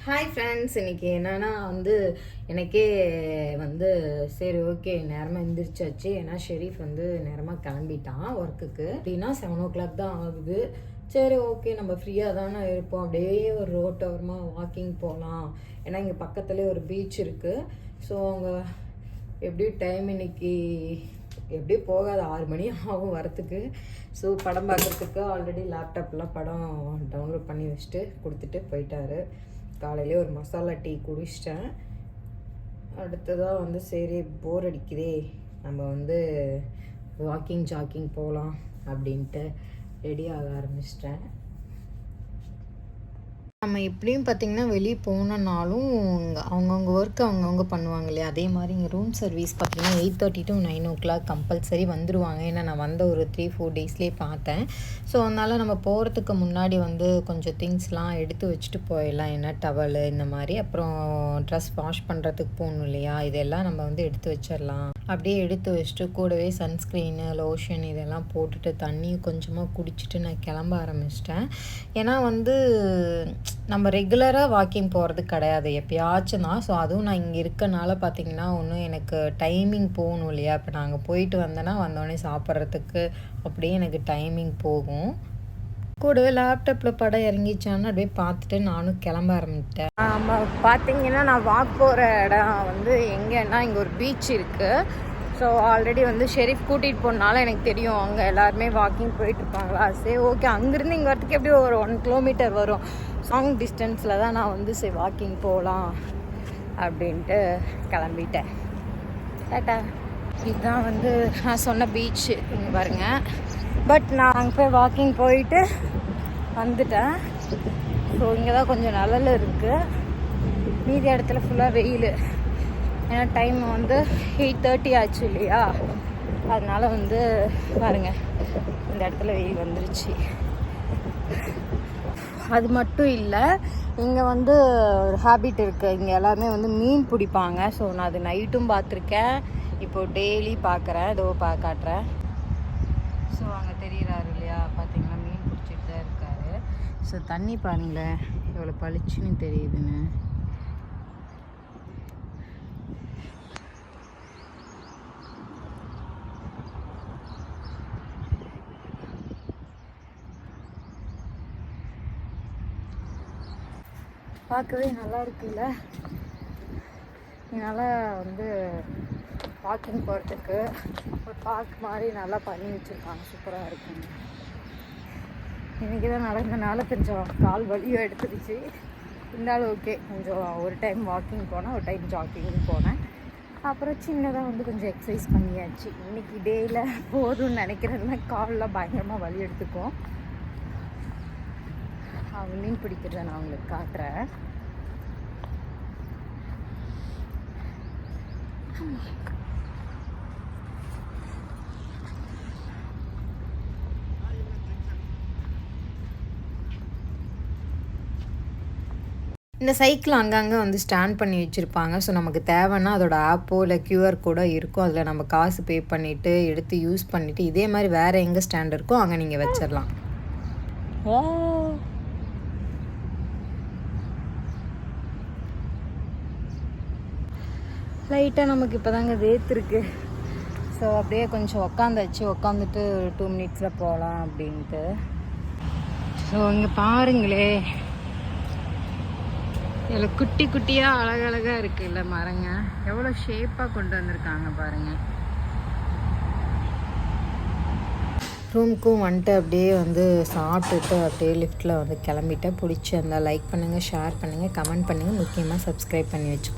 Hi friends, இன்றைக்கி என்னென்னா எனக்கே சரி ஓகே நேரமாக எந்திரிச்சாச்சு. ஏன்னா ஷெரீஃப் நேரமாக கிளம்பிட்டான் ஒர்க்குக்கு. அப்படின்னா 7 o'clock தான் ஆகுது. சரி ஓகே நம்ம ஃப்ரீயாக தானே இருப்போம், அப்படியே ஒரு ரோட்டோரமாக வாக்கிங் போகலாம். ஏன்னா இங்கே பக்கத்துலேயே ஒரு பீச் இருக்குது. ஸோ அங்கே எப்படியும் டைம் இன்னைக்கு எப்படியும் போகாது, 6 மணி ஆகும் வரத்துக்கு. ஸோ படம் பார்க்குறதுக்கு ஆல்ரெடி லேப்டாப்லாம் படம் டவுன்லோட் பண்ணி வச்சுட்டு கொடுத்துட்டு போயிட்டாரு. காலையிலே ஒரு மசாலா டீ குடிச்சிட்டேன். அடுத்ததாக சரி போர் அடிக்குதே, நம்ம வாக்கிங் ஜாக்கிங் போகலாம் அப்படின்ட்டு ரெடி ஆக ஆரம்பிச்சிட்டேன். நம்ம எப்படியும் பார்த்திங்கன்னா வெளியே போனோன்னாலும் அவங்கவுங்க ஒர்க் அவங்கவுங்க பண்ணுவாங்க இல்லையா. அதே மாதிரி இங்கே ரூம் சர்வீஸ் பார்த்திங்கன்னா 8:30 to 9 o'clock கம்பல்சரி வந்துடுவாங்க. ஏன்னா நான் வந்த ஒரு 3-4 டேஸ்லேயே பார்த்தேன். ஸோ அதனால் நம்ம போகிறதுக்கு முன்னாடி கொஞ்சம் திங்ஸ்லாம் எடுத்து வச்சுட்டு போயிடலாம். ஏன்னா டவலு இந்த மாதிரி, அப்புறம் ட்ரெஸ் வாஷ் பண்ணுறதுக்கு போகணும் இல்லையா, இதெல்லாம் நம்ம எடுத்து வச்சிடலாம். அப்படியே எடுத்து வச்சுட்டு கூடவே சன்ஸ்க்ரீனு லோஷன் இதெல்லாம் போட்டுட்டு தண்ணியும் கொஞ்சமாக குடிச்சிட்டு நான் கிளம்ப ஆரம்பிச்சிட்டேன். ஏன்னா நம்ம ரெகுலராக வாக்கிங் போகிறது கிடையாது, எப்பயாச்சும் தான். ஸோ அதுவும் நான் இங்கே இருக்கனால பார்த்திங்கன்னா ஒன்றும் எனக்கு டைமிங் போகணும் இல்லையா. இப்போ நாங்கள் போயிட்டு வந்தோடனே சாப்பிட்றதுக்கு அப்படியே எனக்கு டைமிங் போகும். கூடவே லேப்டாப்பில் படம் இறங்கிச்சான்னு அப்படியே பார்த்துட்டு நானும் கிளம்ப ஆரம்பிச்சிட்டேன். பார்த்தீங்கன்னா நான் வாக் போகிற இடம் எங்கன்னா இங்கே ஒரு பீச் இருக்குது. ஸோ ஆல்ரெடி ஷெரீஃப் கூட்டிகிட்டு போனால எனக்கு தெரியும் அங்கே எல்லாருமே வாக்கிங் போயிட்டுருப்பாங்களா. சரி ஓகே, அங்கேருந்து இங்கே வரத்துக்கு எப்படியும் ஒரு 1 kilometer வரும். லாங் டிஸ்டன்ஸில் தான் நான் சரி வாக்கிங் போகலாம் அப்படின்ட்டு கிளம்பிட்டேன். டாட்டா. இதுதான் நான் சொன்ன பீச்சு இங்கே பாருங்கள். பட் நான் அங்கே போய் வாக்கிங் போயிட்டு வந்துட்டேன். ஸோ இங்கே தான் கொஞ்சம் நிழல் இருக்குது, மீதி இடத்துல ஃபுல்லாக வெயில். ஏன்னா டைம் 8:30 ஆச்சு இல்லையா, அதனால் பாருங்கள் இந்த இடத்துல வெயில் வந்துருச்சு. அது மட்டும் இல்லை, இங்கே ஒரு ஹேபிட் இருக்குது, இங்கே எல்லாருமே மீன் பிடிப்பாங்க. ஸோ நான் அது நைட்டும் பார்த்துருக்கேன், இப்போது டெய்லி பார்க்குறேன். இதோ காட்டுறேன். ஸோ அங்கே தெரிகிறாரு இல்லையா, பார்த்தீங்கன்னா மீன் பிடிச்சிட்டு தான் இருக்காரு. ஸோ தண்ணி பாருங்களேன் எவ்வளோ பளிச்சுன்னு தெரியுதுன்னு. பார்க்கவே நல்லா இருக்குல்ல. இதனால் வாக்கிங் போகிறதுக்கு ஒரு பார்க் மாதிரி நல்லா பண்ணி வச்சுருக்காங்க, சூப்பராக இருக்குங்க. இன்றைக்கி தான் நடந்தனால கொஞ்சம் கால் வலியும் எடுத்துருச்சு. இருந்தாலும் ஓகே, கொஞ்சம் ஒரு டைம் வாக்கிங் போனேன், ஒரு டைம் ஜாக்கிங் போனேன். அப்புறம் சின்னதாக கொஞ்சம் எக்ஸசைஸ் பண்ணியாச்சு. இன்றைக்கி டேயில் போதும்னு நினைக்கிறதுனா காலில் பயங்கரமாக வலி எடுத்துக்கும். அவங்க மீன் பிடிக்கிறத நான் உங்களுக்கு காட்டுறேன். இந்த சைக்கிள் அங்கங்கே ஸ்டாண்ட் பண்ணி வச்சுருப்பாங்க. ஸோ நமக்கு தேவைன்னா அதோட ஆப்போ இல்லை QR கூட இருக்கும். அதில் நம்ம காசு பே பண்ணிவிட்டு எடுத்து யூஸ் பண்ணிவிட்டு இதே மாதிரி வேறு எங்கே ஸ்டாண்ட் இருக்கோ அங்கே நீங்கள் வச்சிடலாம். லைட்டாக நமக்கு இப்போ தாங்க வேர்த்துருக்கு. ஸோ அப்படியே கொஞ்சம் உக்காந்துட்டு 2 minutesல போகலாம் அப்படின்ட்டு. ஸோ இங்கே பாருங்களே, இதில் குட்டி குட்டியாக அழகழகாக இருக்குல்ல மரங்க, எவ்வளோ ஷேப்பாக கொண்டு வந்திருக்காங்க பாருங்கள். ரூமுக்கும் அப்படியே சாப்பிட்டுட்டு அப்படியே லிஃப்ட்டில் கிளம்பிட்டேன். பிடிச்சி இருந்தால் லைக் பண்ணுங்கள், ஷேர் பண்ணுங்கள், கமெண்ட் பண்ணுங்கள், முக்கியமாக சப்ஸ்கிரைப் பண்ணி வச்சுக்கோங்க.